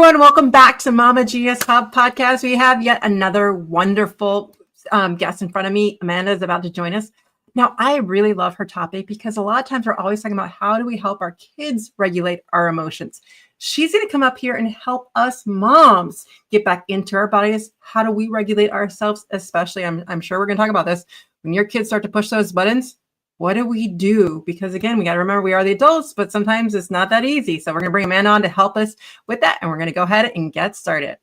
everyone. Welcome back to Mama Genius Hub podcast. We have yet another wonderful guest in front of me. Amanda is about to join us. Now, I really love her topic because a lot of times we're always talking about how do we help our kids regulate our emotions. She's going to come up here and help us moms get back into our bodies. How do we regulate ourselves? Especially, I'm sure we're going to talk about this. When your kids start to push those buttons, what do we do? Because again, we got to remember we are the adults, but sometimes it's not that easy. So we're going to bring Amanda on to help us with that. And we're going to go ahead and get started.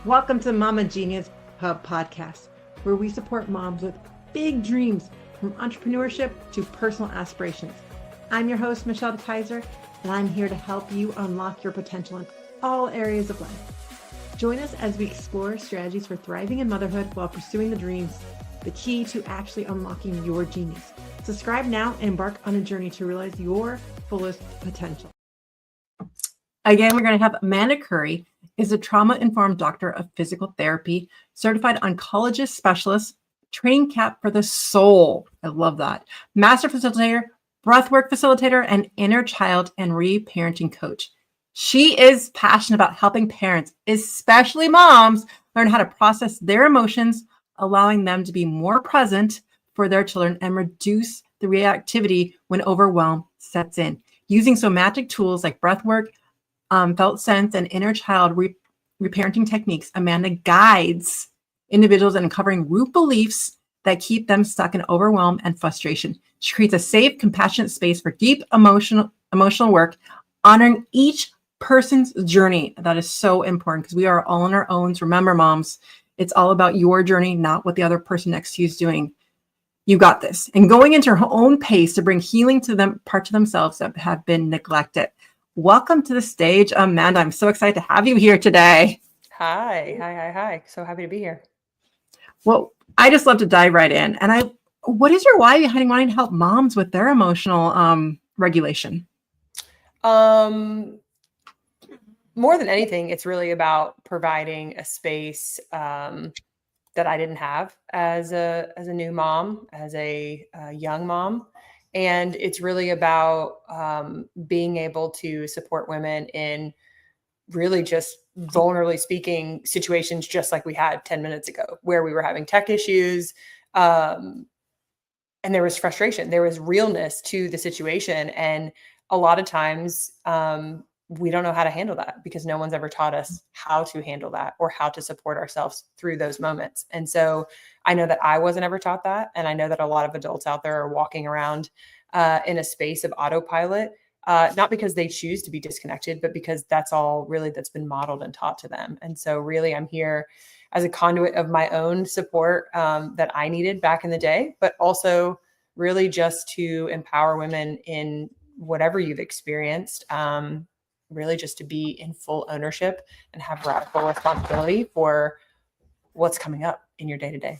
Welcome to Mama Genius Hub podcast, where we support moms with big dreams from entrepreneurship to personal aspirations. I'm your host, Michelle Kaiser, and I'm here to help you unlock your potential in all areas of life. Join us as we explore strategies for thriving in motherhood while pursuing the dreams, the key to actually unlocking your genius. Subscribe now and embark on a journey to realize your fullest potential. Again, we're going to have Amanda Curry, is a trauma-informed doctor of physical therapy, certified oncologist specialist, training cap for the soul. I love that. Master facilitator, breathwork facilitator, and inner child and reparenting coach. She is passionate about helping parents, especially moms, learn how to process their emotions, allowing them to be more present for their children and reduce the reactivity when overwhelm sets in. Using somatic tools like breathwork, felt sense, and inner child reparenting techniques, Amanda guides individuals in uncovering root beliefs that keep them stuck in overwhelm and frustration. She creates a safe, compassionate space for deep emotional work, honoring each person's journey. That is so important because we are all on our own. Remember, moms, it's all about your journey, not what the other person next to you is doing. You got this. And going into her own pace to bring healing to them, parts of themselves that have been neglected. Welcome to the stage, Amanda. I'm so excited to have you here today. Hi. So happy to be here. Well, I just love to dive right in. And what is your why behind wanting to help moms with their emotional regulation? More than anything, it's really about providing a space that I didn't have as a new mom, as a young mom. And it's really about being able to support women in really just vulnerably speaking situations, just like we had 10 minutes ago, where we were having tech issues. And there was frustration, there was realness to the situation. And a lot of times we don't know how to handle that because no one's ever taught us how to handle that or how to support ourselves through those moments. And so I know that I wasn't ever taught that. And I know that a lot of adults out there are walking around in a space of autopilot, not because they choose to be disconnected, but because that's all really that's been modeled and taught to them. And so really I'm here as a conduit of my own support that I needed back in the day, but also really just to empower women in whatever you've experienced, really just to be in full ownership and have radical responsibility for what's coming up in your day-to-day.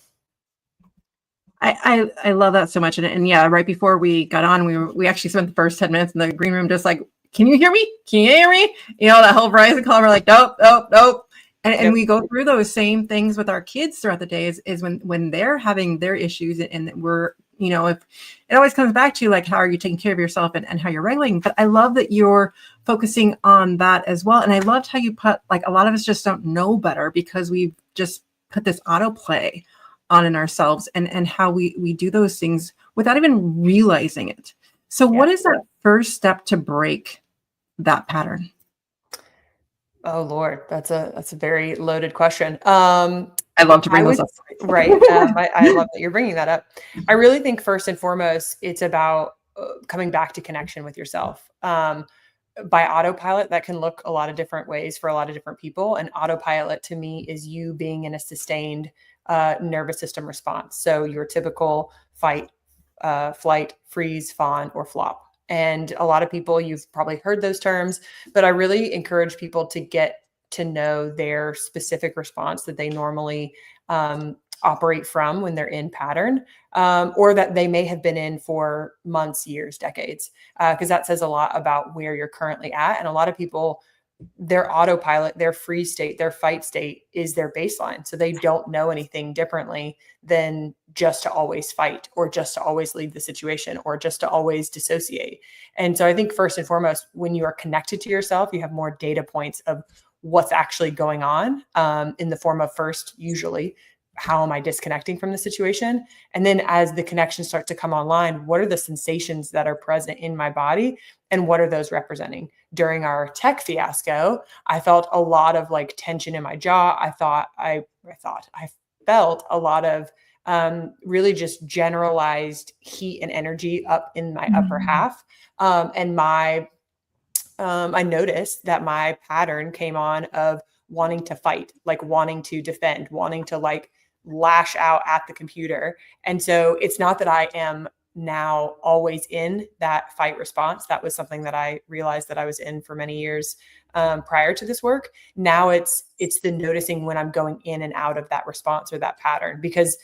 I love that so much. And yeah, right before we got on, we actually spent the first 10 minutes in the green room just like, can you hear me? Can you hear me? You know, that whole Verizon call, we're like, nope. And we go through those same things with our kids throughout the day is when they're having their issues and we're, you know, if it always comes back to like, how are you taking care of yourself and how you're regulating? But I love that you're focusing on that as well. And I loved how you put, like, a lot of us just don't know better because we've just put this autoplay on in ourselves and how we do those things without even realizing it. So what is that first step to break that pattern? Oh Lord, that's a very loaded question. I love to bring those up. Right. I love that you're bringing that up. I really think first and foremost, it's about coming back to connection with yourself. By autopilot, that can look a lot of different ways for a lot of different people. And autopilot to me is you being in a sustained nervous system response. So your typical fight, flight, freeze, fawn, or flop. And a lot of people, you've probably heard those terms, but I really encourage people to get to know their specific response that they normally operate from when they're in pattern, or that they may have been in for months, years, decades, because that says a lot about where you're currently at. And a lot of people, their autopilot, their freeze state, their fight state is their baseline. So they don't know anything differently than just to always fight or just to always leave the situation or just to always dissociate. And so I think first and foremost, when you are connected to yourself, you have more data points of what's actually going on, in the form of, first, usually, how am I disconnecting from the situation? And then as the connections start to come online, what are the sensations that are present in my body? And what are those representing? During our tech fiasco, I felt a lot of like tension in my jaw. I felt a lot of really just generalized heat and energy up in my upper half. I noticed that my pattern came on of wanting to fight, like wanting to defend, wanting to like lash out at the computer. And so it's not that I am now always in that fight response. That was something that I realized that I was in for many years prior to this work. Now it's the noticing when I'm going in and out of that response or that pattern, because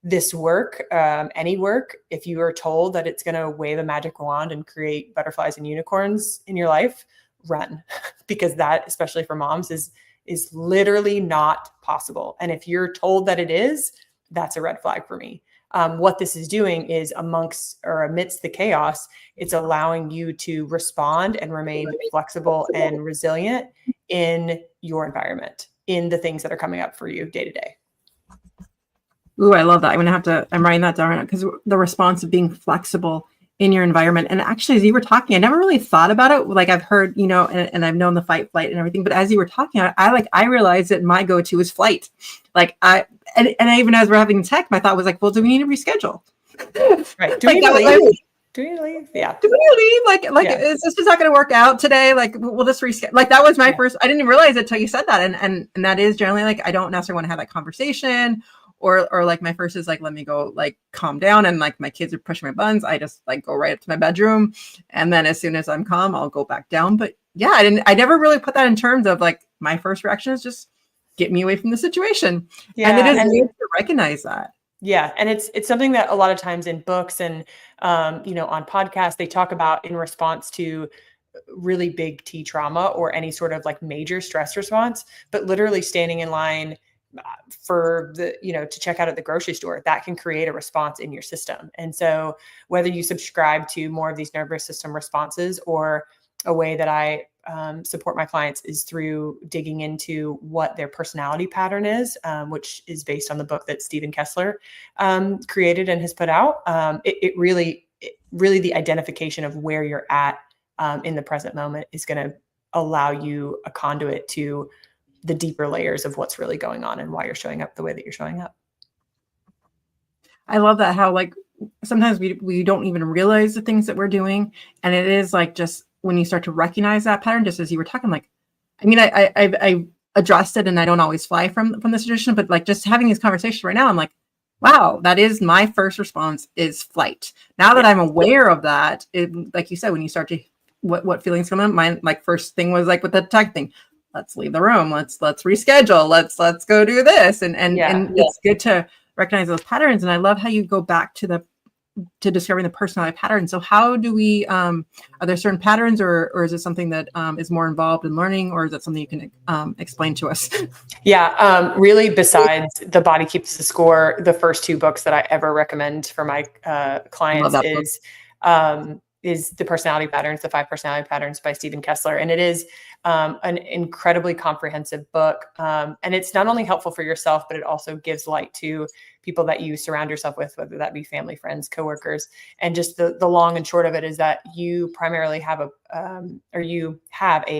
this work, any work, if you are told that it's going to wave a magic wand and create butterflies and unicorns in your life, run, because that, especially for moms, is literally not possible. And if you're told that it is, that's a red flag for me. What this is doing is amidst the chaos, it's allowing you to respond and remain flexible and resilient in your environment, in the things that are coming up for you day to day. Ooh, I love that. I'm writing that down because the response of being flexible in your environment. And actually, as you were talking, I never really thought about it. Like I've heard, and I've known the fight, flight and everything, but as you were talking, I realized that my go-to is flight. Like and even as we're having tech, my thought was like, well, do we need to reschedule? Right. Do we need to leave? Do we leave? Yeah. Do we leave? Like, is this just not going to work out today? Like, we'll just reschedule. Like, that was my first, I didn't realize it until you said that. And that is generally like, I don't necessarily want to have that conversation. Or like my first is like, let me go like calm down. And like my kids are pushing my buttons. I just like go right up to my bedroom. And then as soon as I'm calm, I'll go back down. But yeah, I never really put that in terms of like my first reaction is just get me away from the situation. Yeah, and it is weird to recognize that. Yeah. And it's something that a lot of times in books and, on podcasts, they talk about in response to really big T trauma or any sort of like major stress response, but literally standing in line for to check out at the grocery store, that can create a response in your system. And so whether you subscribe to more of these nervous system responses, or a way that I support my clients is through digging into what their personality pattern is, which is based on the book that Stephen Kessler created and has put out. It really the identification of where you're at in the present moment is going to allow you a conduit to the deeper layers of what's really going on and why you're showing up the way that you're showing up. I love that, how like sometimes we don't even realize the things that we're doing. And it is like, just when you start to recognize that pattern, just as you were talking, like, I mean, I addressed it and I don't always fly from this tradition, but like just having these conversations right now, I'm like, wow, that is my first response is flight. Now that I'm aware of that, like you said, when you start to, what feelings come in, mine, like first thing was like with the tech thing, let's leave the room. Let's reschedule. Let's go do this. And it's good to recognize those patterns. And I love how you go back to discovering the personality pattern. So how do we, are there certain patterns or is it something that is more involved in learning, or is that something you can explain to us? Yeah. Really, besides The Body Keeps the Score, the first two books that I ever recommend for my clients is The Personality Patterns, The 5 Personality Patterns by Stephen Kessler. And it is an incredibly comprehensive book. And it's not only helpful for yourself, but it also gives light to people that you surround yourself with, whether that be family, friends, coworkers. And just the long and short of it is that you primarily have a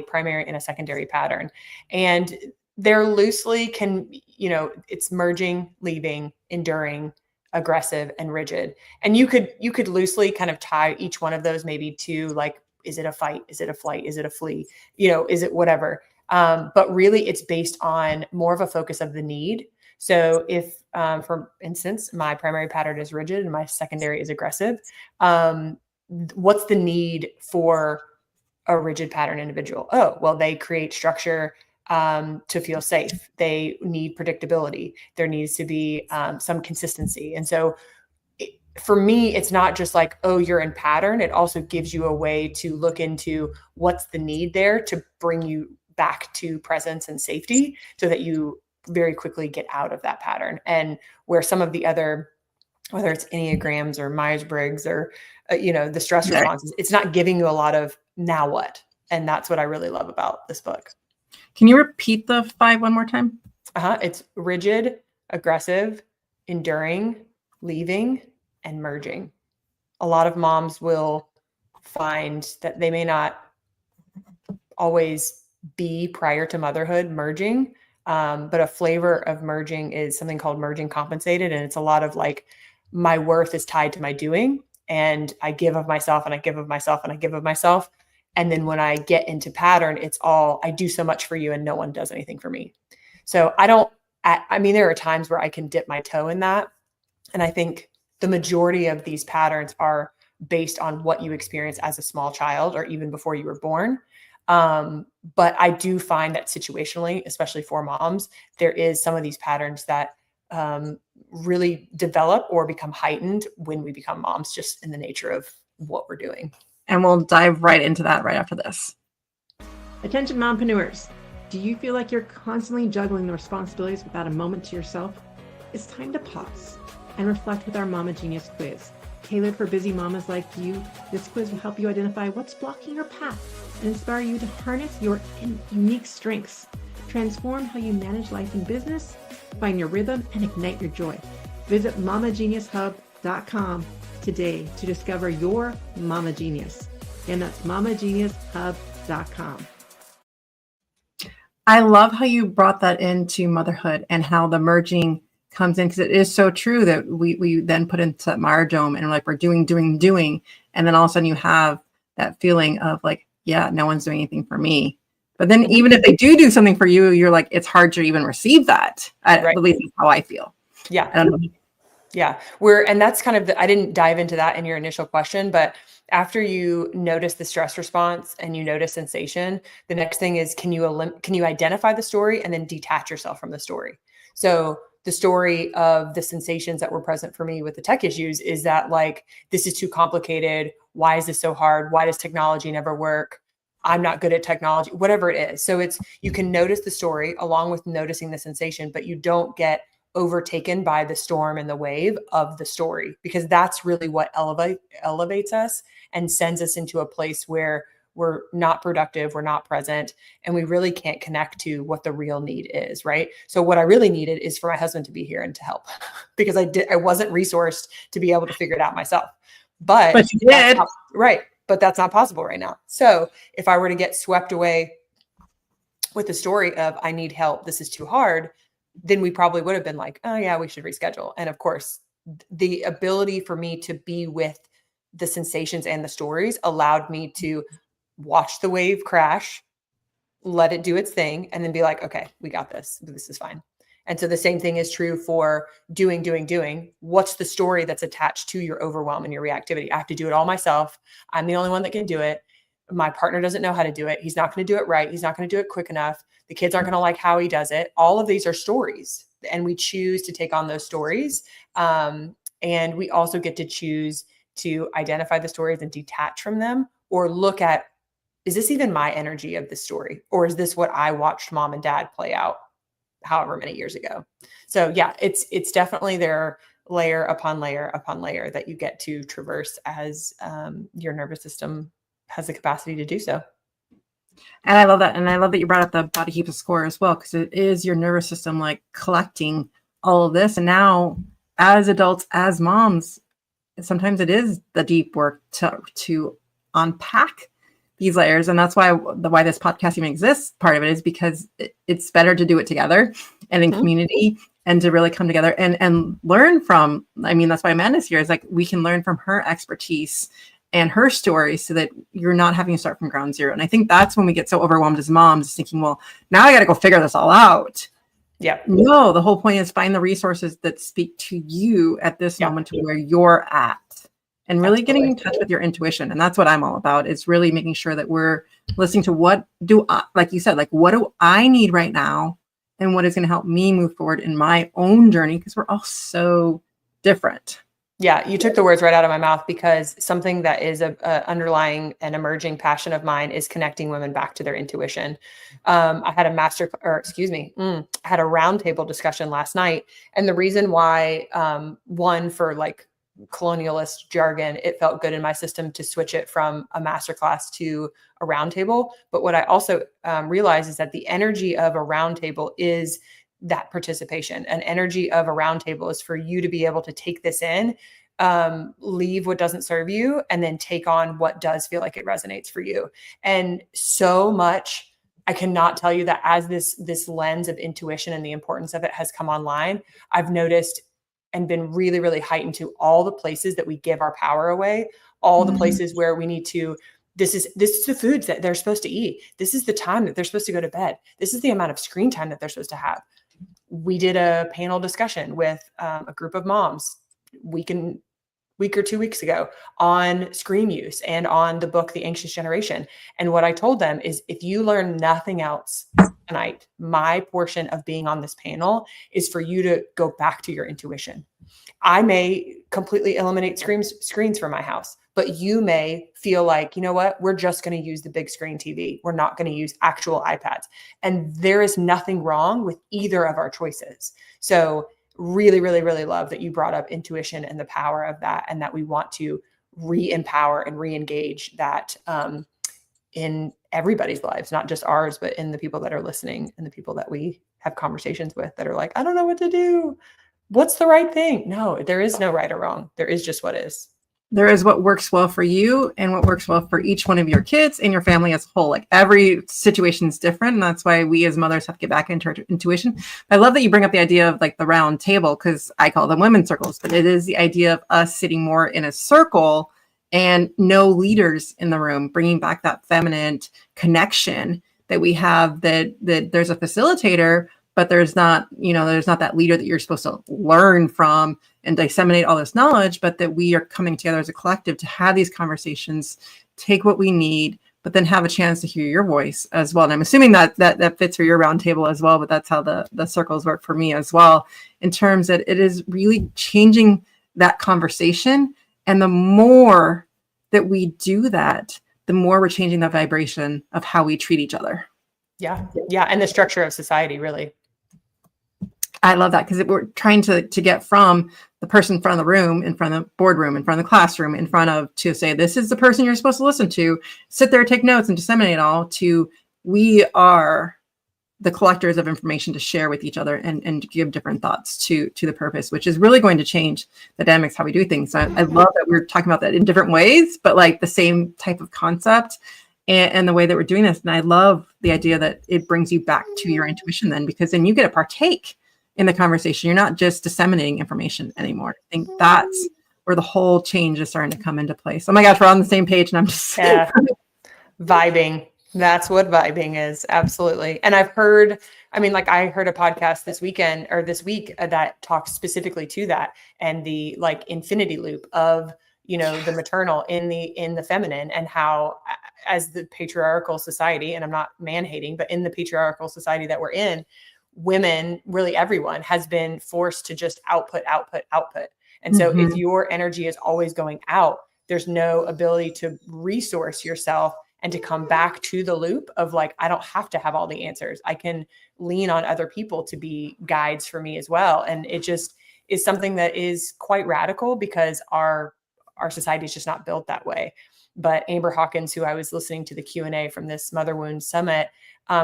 primary and a secondary pattern. And they're loosely it's merging, leaving, enduring, aggressive, and rigid. And you could loosely kind of tie each one of those maybe to like, is it a fight? Is it a flight? Is it a flee? Is it whatever? But really it's based on more of a focus of the need. So if, for instance, my primary pattern is rigid and my secondary is aggressive, what's the need for a rigid pattern individual? Oh, well, they create structure to feel safe. They need predictability. There needs to be some consistency. And so for me, it's not just like, oh, you're in pattern. It also gives you a way to look into what's the need there to bring you back to presence and safety so that you very quickly get out of that pattern. And where some of the other, whether it's Enneagrams or Myers-Briggs or, the stress responses, it's not giving you a lot of now what. And that's what I really love about this book. Can you repeat the 5 one more time? It's rigid, aggressive, enduring, leaving, and merging. A lot of moms will find that they may not always be prior to motherhood merging. But a flavor of merging is something called merging compensated. And it's a lot of like, my worth is tied to my doing, and I give of myself and I give of myself and I give of myself. And then when I get into pattern, it's all, I do so much for you and no one does anything for me. So I mean, there are times where I can dip my toe in that. And I think the majority of these patterns are based on what you experience as a small child or even before you were born. But I do find that situationally, especially for moms, there is some of these patterns that really develop or become heightened when we become moms, just in the nature of what we're doing. And we'll dive right into that right after this. Attention mompreneurs. Do you feel like you're constantly juggling the responsibilities without a moment to yourself? It's time to pause and reflect with our Mama Genius quiz. Tailored for busy mamas like you, this quiz will help you identify what's blocking your path and inspire you to harness your unique strengths, transform how you manage life and business, find your rhythm, and ignite your joy. Visit mamageniushub.com today to discover your Mama Genius. Again, that's mamageniushub.com. I love how you brought that into motherhood and how the merging comes in, because it is so true that we then put into marjoram and like we're doing. And then all of a sudden you have that feeling of like, yeah, no one's doing anything for me. But then even if they do something for you, you're like, it's hard to even receive that. At least that's how I feel. Yeah. I don't know. Yeah. And that's kind of I didn't dive into that in your initial question, but after you notice the stress response and you notice sensation, the next thing is, can you identify the story and then detach yourself from the story? So the story of the sensations that were present for me with the tech issues is that like, this is too complicated. Why is this so hard? Why does technology never work? I'm not good at technology, whatever it is. So you can notice the story along with noticing the sensation, but you don't get overtaken by the storm and the wave of the story, because that's really what elevates us and sends us into a place where we're not productive, we're not present, and we really can't connect to what the real need is, right? So what I really needed is for my husband to be here and to help because I wasn't resourced to be able to figure it out myself. But you did. Right. But that's not possible right now. So if I were to get swept away with the story of I need help, this is too hard, then we probably would have been like, oh yeah, we should reschedule. And of course, the ability for me to be with the sensations and the stories allowed me to watch the wave crash, let it do its thing, and then be like, okay, we got this. This is fine. And so the same thing is true for doing. What's the story that's attached to your overwhelm and your reactivity? I have to do it all myself. I'm the only one that can do it. My partner doesn't know how to do it. He's not going to do it right. He's not going to do it quick enough. The kids aren't going to like how he does it. All of these are stories, and we choose to take on those stories. And we also get to choose to identify the stories and detach from them, or look at, is this even my energy of the story? Or is this what I watched mom and dad play out however many years ago? So yeah, it's definitely there, layer upon layer upon layer, that you get to traverse as your nervous system has the capacity to do so. And I love that. And I love that you brought up the body keeps a score as well, because it is your nervous system like collecting all of this. And now as adults, as moms, sometimes it is the deep work to unpack these layers. And that's why this podcast even exists. Part of it is because it's better to do it together and in community, and to really come together and learn from, I mean, that's why Amanda's here, is like, we can learn from her expertise and her story, so that you're not having to start from ground zero. And I think that's when we get so overwhelmed as moms, thinking, well, now I got to go figure this all out. Yeah. No, the whole point is find the resources that speak to you at this moment, to where you're at, and really getting in touch with your intuition. And that's what I'm all about. It's really making sure that we're listening to what do I, like you said, like, what do I need right now? And what is going to help me move forward in my own journey? Because we're all so different. Yeah, you took the words right out of my mouth, because something that is a underlying and emerging passion of mine is connecting women back to their intuition. I had a roundtable discussion last night. And the reason why, one, for like colonialist jargon, it felt good in my system to switch it from a masterclass to a roundtable. But what I also realized is that the energy of a roundtable is that participation. An energy of a roundtable is for you to be able to take this in, leave what doesn't serve you, and then take on what does feel like it resonates for you. And so much, I cannot tell you that as this lens of intuition and the importance of it has come online, I've noticed and been really, really heightened to all the places that we give our power away, all the places where we need to, this is the foods that they're supposed to eat. This is the time that they're supposed to go to bed. This is the amount of screen time that they're supposed to have. We did a panel discussion with a group of moms week or 2 weeks ago on screen use and on the book, The Anxious Generation. And what I told them is, if you learn nothing else tonight, my portion of being on this panel is for you to go back to your intuition. I may completely eliminate screens from my house, but you may feel like, you know what, we're just going to use the big screen TV. We're not going to use actual iPads. And there is nothing wrong with either of our choices. So really, really, really love that you brought up intuition and the power of that, and that we want to re-empower and re-engage that in everybody's lives, not just ours, but in the people that are listening and the people that we have conversations with that are like, I don't know what to do. What's the right thing? No, there is no right or wrong. There is just what is. There is what works well for you and what works well for each one of your kids and your family as a whole. Like, every situation is different. And that's why we as mothers have to get back into our intuition. I love that you bring up the idea of like the round table, because I call them women's circles, but it is the idea of us sitting more in a circle and no leaders in the room, bringing back that feminine connection that we have, that there's a facilitator, but there's not that leader that you're supposed to learn from and disseminate all this knowledge, but that we are coming together as a collective to have these conversations, take what we need, but then have a chance to hear your voice as well. And I'm assuming that fits for your roundtable as well, but that's how the circles work for me as well, in terms that it is really changing that conversation. And the more that we do that, the more we're changing the vibration of how we treat each other. Yeah. Yeah. And the structure of society, really. I love that, because we're trying to get from the person in front of the room, in front of the boardroom, in front of the classroom, in front of, to say, this is the person you're supposed to listen to, sit there, take notes and disseminate all, to we are the collectors of information to share with each other and give different thoughts to the purpose, which is really going to change the dynamics, how we do things. So I love that we're talking about that in different ways, but like the same type of concept and the way that we're doing this. And I love the idea that it brings you back to your intuition then, because then you get to partake in the conversation. You're not just disseminating information anymore. I think that's where the whole change is starting to come into place. Oh my gosh, we're on the same page, and I'm just vibing. That's what vibing is. Absolutely. And I heard a podcast this week that talks specifically to that, and the like infinity loop of, the maternal in the feminine, and how, as the patriarchal society, and I'm not man hating, but in the patriarchal society that we're in, women, really everyone, has been forced to just output. And so if your energy is always going out, there's no ability to resource yourself and to come back to the loop of like, I don't have to have all the answers. I can lean on other people to be guides for me as well. And it just is something that is quite radical, because our society is just not built that way. But Amber Hawkins, who I was listening to the Q&A from this Mother Wound Summit,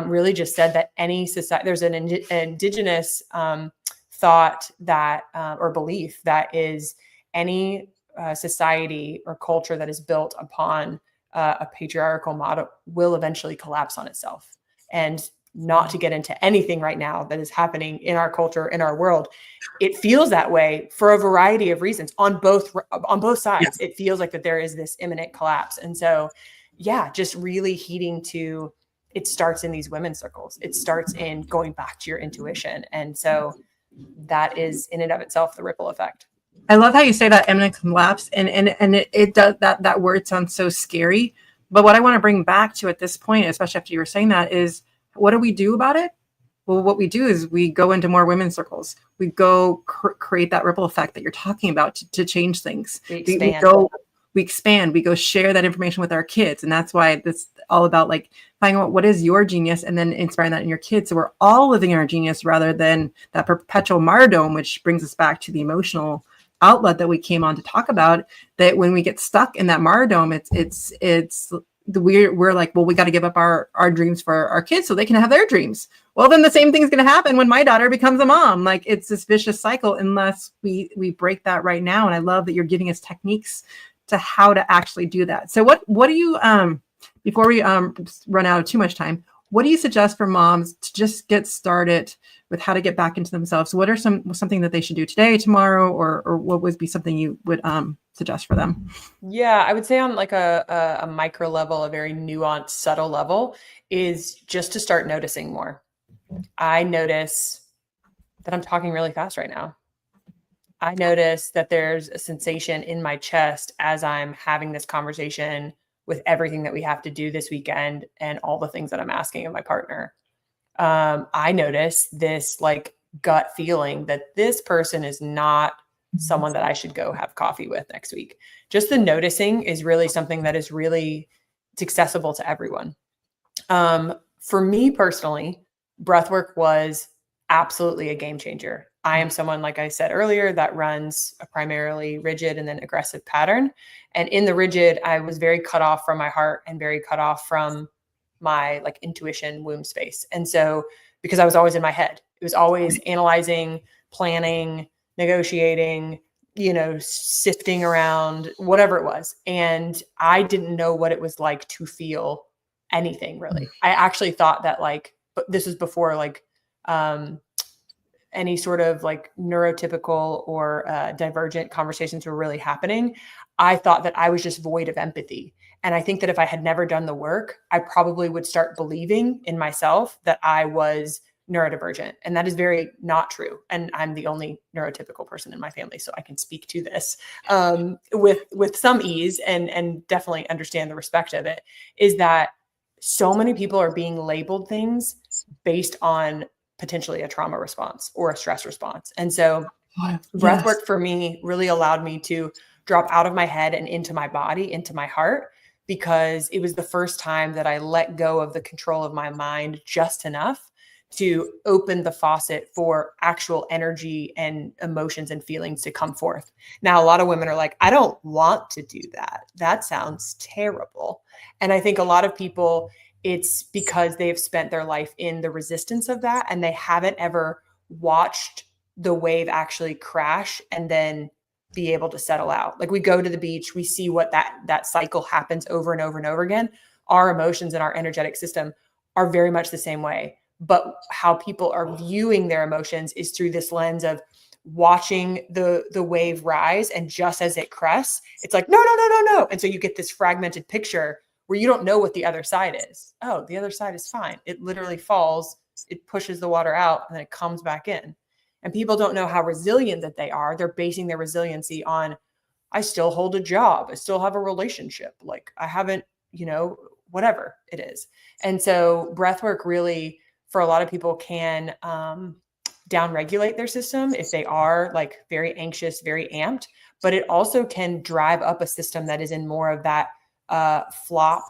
really just said that any society, there's an indigenous thought that, or belief, that is any society or culture that is built upon a patriarchal model will eventually collapse on itself. And not to get into anything right now that is happening in our culture, in our world, it feels that way for a variety of reasons on both sides. Yes. It feels like that there is this imminent collapse. And so, yeah, just really heeding to, it starts in these women's circles. It starts in going back to your intuition. And so that is in and of itself the ripple effect. I love how you say that imminent collapse, and it does, that word sounds so scary. But what I want to bring back to at this point, especially after you were saying that, is what do we do about it? Well, what we do is we go into more women's circles. We go create that ripple effect that you're talking about to change things. We expand. We go share that information with our kids. And that's why this all about like finding out what is your genius and then inspiring that in your kids. So we're all living in our genius rather than that perpetual martyrdom, which brings us back to the emotional outlet that we came on to talk about, that when we get stuck in that martyrdom, we're like, well, we got to give up our dreams for our kids so they can have their dreams. Well, then the same thing's going to happen when my daughter becomes a mom. Like, it's this vicious cycle unless we break that right now. And I love that you're giving us techniques to how to actually do that. So what do you, before we run out of too much time, what do you suggest for moms to just get started with how to get back into themselves? What are something that they should do today, tomorrow, or what would be something you would suggest for them? Yeah, I would say on like a micro level, a very nuanced, subtle level, is just to start noticing more. I notice that I'm talking really fast right now. I notice that there's a sensation in my chest as I'm having this conversation with everything that we have to do this weekend and all the things that I'm asking of my partner. I notice this like gut feeling that this person is not someone that I should go have coffee with next week. Just the noticing is really something that is really, it's accessible to everyone. For me personally, breathwork was absolutely a game changer. I am someone, like I said earlier, that runs a primarily rigid and then aggressive pattern. And in the rigid, I was very cut off from my heart and very cut off from my like intuition womb space. And so, because I was always in my head, it was always analyzing, planning, negotiating, sifting around, whatever it was. And I didn't know what it was like to feel anything really. I actually thought that but this was before any sort of like neurotypical or divergent conversations were really happening. I thought that I was just void of empathy. And I think that if I had never done the work, I probably would start believing in myself that I was neurodivergent. And that is very not true. And I'm the only neurotypical person in my family. So I can speak to this with some ease and definitely understand the respect of it, is that so many people are being labeled things based on potentially a trauma response or a stress response. And so breathwork for me really allowed me to drop out of my head and into my body, into my heart, because it was the first time that I let go of the control of my mind just enough to open the faucet for actual energy and emotions and feelings to come forth. Now, a lot of women are like, I don't want to do that. That sounds terrible. And I think a lot of people, it's because they've spent their life in the resistance of that and they haven't ever watched the wave actually crash and then be able to settle out. Like, we go to the beach, we see what that cycle happens over and over and over again. Our emotions and our energetic system are very much the same way. But how people are viewing their emotions is through this lens of watching the wave rise. And just as it crests, it's like, no, no, no, no, no. And so you get this fragmented picture where you don't know what the other side is. Oh, the other side is fine. It literally falls, it pushes the water out, and then it comes back in. And people don't know how resilient that they are. They're basing their resiliency on, I still hold a job. I still have a relationship. Like, I haven't, whatever it is. And so breathwork really, for a lot of people, can downregulate their system if they are like very anxious, very amped, but it also can drive up a system that is in more of that flop,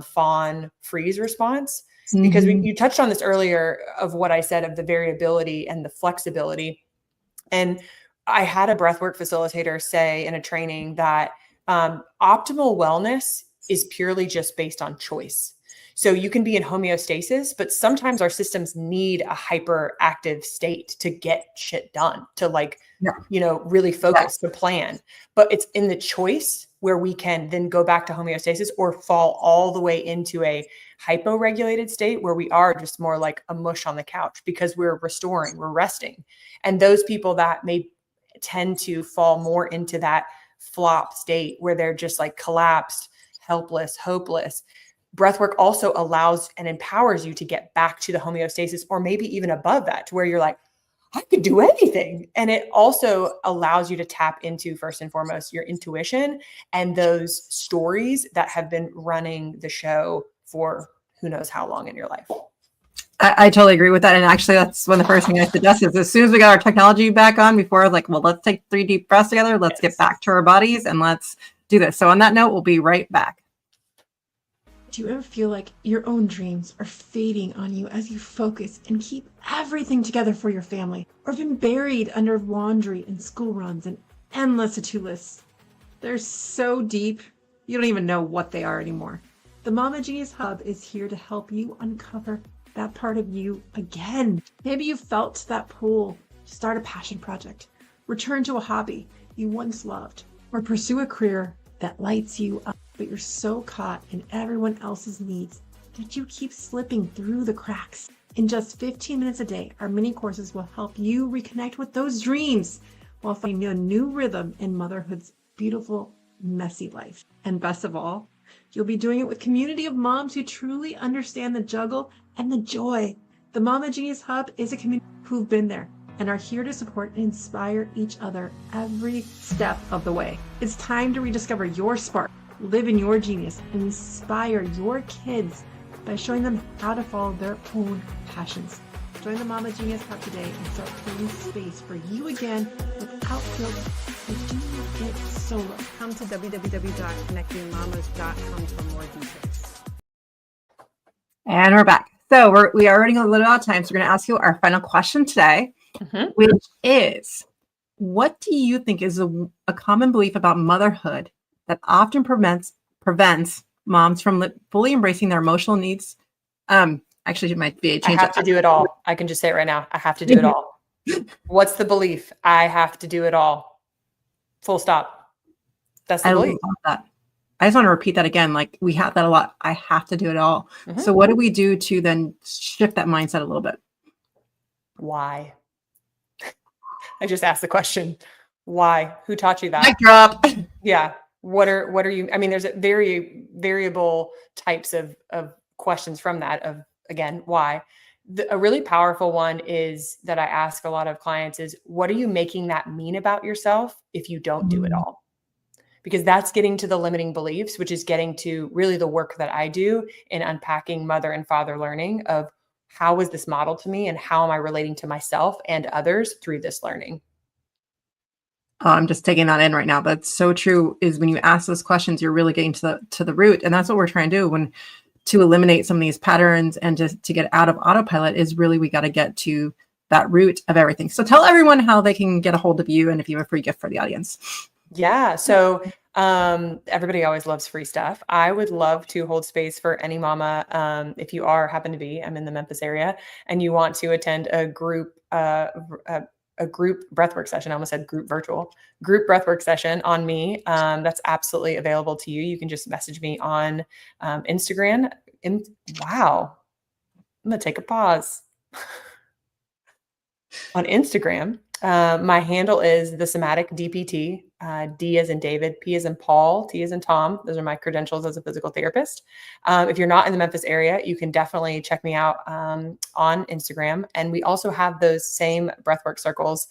fawn, freeze response. Because you touched on this earlier of what I said of the variability and the flexibility. And I had a breathwork facilitator say in a training that optimal wellness is purely just based on choice. So you can be in homeostasis, but sometimes our systems need a hyperactive state to get shit done, to really focus, to plan. But it's in the choice where we can then go back to homeostasis or fall all the way into a hypo-regulated state where we are just more like a mush on the couch because we're restoring, we're resting. And those people that may tend to fall more into that flop state where they're just like collapsed, helpless, hopeless. Breathwork also allows and empowers you to get back to the homeostasis, or maybe even above that, to where you're like, I could do anything. And it also allows you to tap into, first and foremost, your intuition and those stories that have been running the show for who knows how long in your life. I totally agree with that. And actually, that's one of the first things I suggest is, as soon as we got our technology back on, before I was like, well, let's take 3 deep breaths together. Let's get back to our bodies and let's do this. So on that note, we'll be right back. Do you ever feel like your own dreams are fading on you as you focus and keep everything together for your family, or been buried under laundry and school runs and endless to-do lists. They're so deep, you don't even know what they are anymore. The Mama Genius Hub is here to help you uncover that part of you again. Maybe you felt that pull to start a passion project, return to a hobby you once loved, or pursue a career that lights you up, but you're so caught in everyone else's needs that you keep slipping through the cracks. In just 15 minutes a day, our mini courses will help you reconnect with those dreams while finding a new rhythm in motherhood's beautiful, messy life. And best of all, you'll be doing it with a community of moms who truly understand the juggle and the joy. The Mama Genius Hub is a community who've been there and are here to support and inspire each other every step of the way. It's time to rediscover your spark, live in your genius, and inspire your kids by showing them how to follow their own passions. Join the Mama Genius Hub today and start creating space for you again without guilt and doing it solo. Come to www.connectingmamas.com for more details. And we're back. So we are running a little out of time. So we're going to ask you our final question today, which is, what do you think is a common belief about motherhood that often prevents moms from fully embracing their emotional needs? Actually, it might be a change. I have to do it all. I can just say it right now. I have to do it all. What's the belief? I have to do it all. Full stop. That's the belief. Love that. I just want to repeat that again. Like, we have that a lot. I have to do it all. So what do we do to then shift that mindset a little bit? Why? I just asked the question. Why? Who taught you that? Mic drop. Yeah. What are you? I mean, there's a very variable types of questions from that of, again, why. A really powerful one is that I ask a lot of clients is, what are you making that mean about yourself if you don't do it all? Because that's getting to the limiting beliefs, which is getting to really the work that I do in unpacking mother and father learning of how was this modeled to me and how am I relating to myself and others through this learning. I'm just taking that in right now. That's so true, is when you ask those questions, you're really getting to the root. And that's what we're trying to do to eliminate some of these patterns and just to get out of autopilot is really, we got to get to that root of everything. So tell everyone how they can get a hold of you and if you have a free gift for the audience. Yeah. So everybody always loves free stuff. I would love to hold space for any mama. If you happen to be, I'm in the Memphis area and you want to attend a group breathwork session. I almost said group breathwork session on me. That's absolutely available to you. You can just message me on Instagram. Wow. I'm going to take a pause. On Instagram, my handle is the Somatic DPT, D as in David, P as in Paul, T as in Tom. Those are my credentials as a physical therapist. If you're not in the Memphis area, you can definitely check me out on Instagram. And we also have those same breathwork circles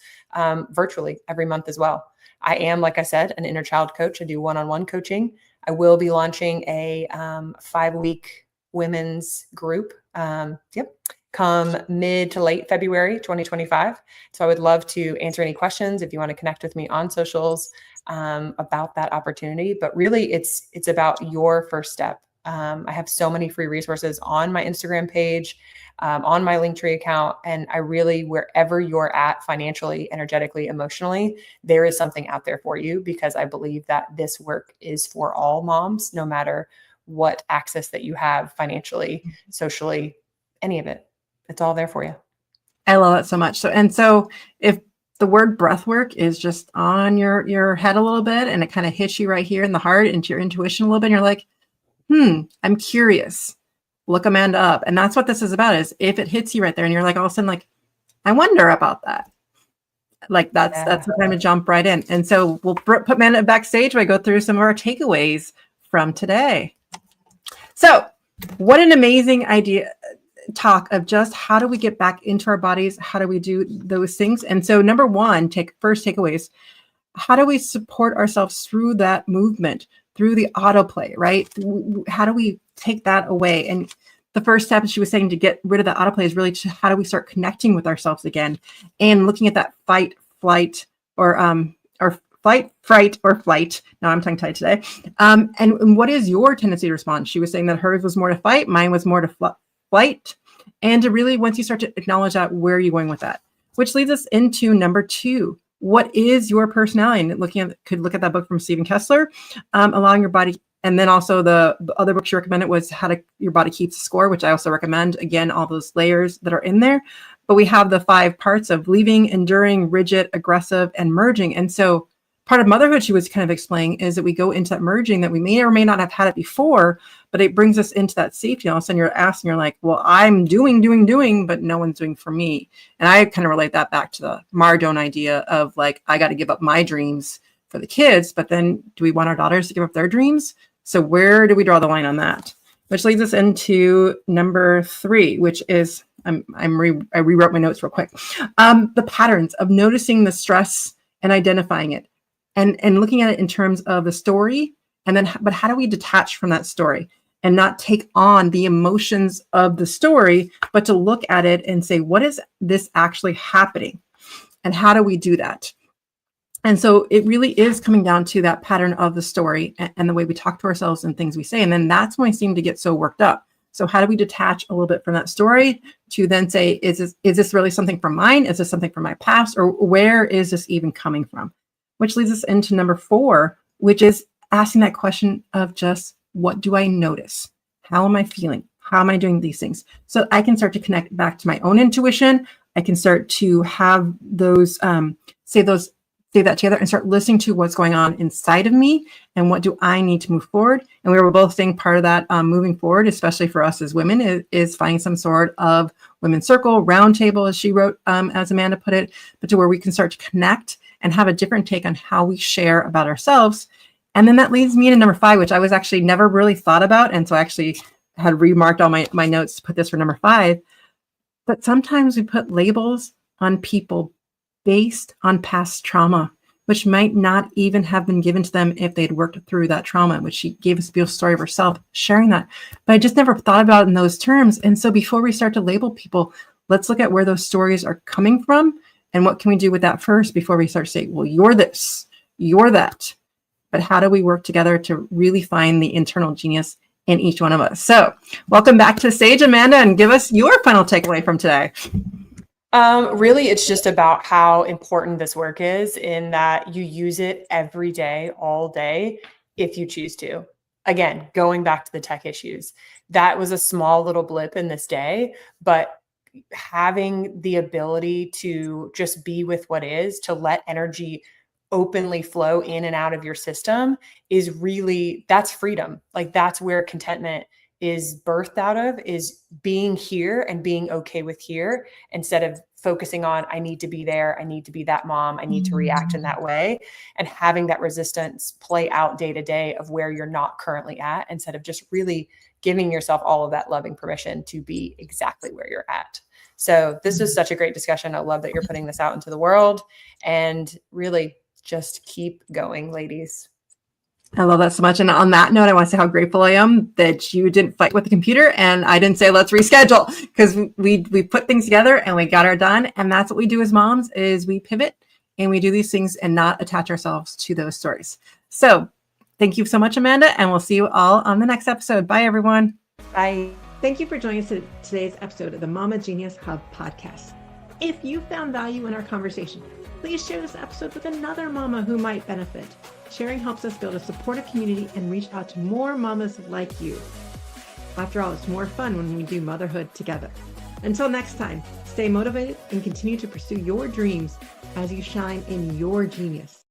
virtually every month as well. I am, like I said, an inner child coach. I do one-on-one coaching. I will be launching a 5-week women's group. Come mid to late February 2025. So I would love to answer any questions if you want to connect with me on socials about that opportunity. But really, it's about your first step. I have so many free resources on my Instagram page, on my Linktree account. And I really, wherever you're at financially, energetically, emotionally, there is something out there for you, because I believe that this work is for all moms, no matter what access that you have financially, socially, any of it. It's all there for you. I love it so much. So if the word breath work is just on your head a little bit and it kind of hits you right here in the heart, into your intuition a little bit, and you're like, I'm curious, look Amanda up. And that's what this is about, is if it hits you right there and you're like, all of a sudden, like, I wonder about that. Like that's the time to jump right in. And so we'll put Amanda backstage while I go through some of our takeaways from today. So what an amazing idea. Talk of just how do we get back into our bodies? How do we do those things? And so number one, first takeaways, how do we support ourselves through that movement, through the autoplay, right? How do we take that away? And the first step, she was saying, to get rid of the autoplay is really to how do we start connecting with ourselves again and looking at that fight, flight, or fight, fright, or flight. Now I'm tongue tied today. And what is your tendency to respond? She was saying that hers was more to fight, mine was more to flight. And to really, once you start to acknowledge that, where are you going with that? Which leads us into number two. what is your personality? And could look at that book from Stephen Kessler, Allowing Your Body. And then also the other book she recommended was Your Body Keeps Score, which I also recommend. Again, all those layers that are in there. But we have the 5 parts of leaving, enduring, rigid, aggressive, and merging. And so part of motherhood, she was kind of explaining, is that we go into that merging that we may or may not have had it before, but it brings us into that safety. All of a sudden you're asking, you're like, well, I'm doing, but no one's doing for me. And I kind of relate that back to the Mardone idea of like, I got to give up my dreams for the kids, but then do we want our daughters to give up their dreams? So where do we draw the line on that? Which leads us into number 3, which is, I rewrote my notes real quick. The patterns of noticing the stress and identifying it and looking at it in terms of the story. And then, but how do we detach from that story and not take on the emotions of the story, but to look at it and say, what is this actually happening? And how do we do that? And so it really is coming down to that pattern of the story and the way we talk to ourselves and things we say. And then that's when I seem to get so worked up. So how do we detach a little bit from that story to then say, is this really something from mine? Is this something from my past? Or where is this even coming from? Which leads us into number 4, which is asking that question of just, what do I notice? How am I feeling? How am I doing these things? So I can start to connect back to my own intuition. I can start to have those, say that together and start listening to what's going on inside of me and what do I need to move forward. And we were both saying part of that moving forward, especially for us as women, is finding some sort of women's circle, round table, as she wrote, as Amanda put it, but to where we can start to connect and have a different take on how we share about ourselves. And then that leads me into number 5, which I was actually never really thought about. And so I actually had remarked all my notes to put this for number 5. But sometimes we put labels on people based on past trauma, which might not even have been given to them if they'd worked through that trauma, which she gave us a beautiful story of herself sharing that. But I just never thought about it in those terms. And so before we start to label people, let's look at where those stories are coming from and what can we do with that first before we start saying, well, you're this, you're that. But how do we work together to really find the internal genius in each one of us? So welcome back to the stage, Amanda, and give us your final takeaway from today. Really, it's just about how important this work is in that you use it every day, all day, if you choose to. Again, going back to the tech issues, that was a small little blip in this day, but having the ability to just be with what is, to let energy openly flow in and out of your system is really, that's freedom. Like that's where contentment is birthed out of, is being here and being okay with here instead of focusing on, I need to be there. I need to be that mom. I need to react in that way, and having that resistance play out day to day of where you're not currently at, instead of just really giving yourself all of that loving permission to be exactly where you're at. So this is such a great discussion. I love that you're putting this out into the world, and really just keep going, ladies. I love that so much. And on that note, I want to say how grateful I am that you didn't fight with the computer and I didn't say, let's reschedule, because we put things together and we got it done. And that's what we do as moms, is we pivot and we do these things and not attach ourselves to those stories. So thank you so much, Amanda. And we'll see you all on the next episode. Bye, everyone. Bye. Thank you for joining us in today's episode of the Mama Genius Hub podcast. If you found value in our conversation, please share this episode with another mama who might benefit. Sharing helps us build a supportive community and reach out to more mamas like you. After all, it's more fun when we do motherhood together. Until next time, stay motivated and continue to pursue your dreams as you shine in your genius.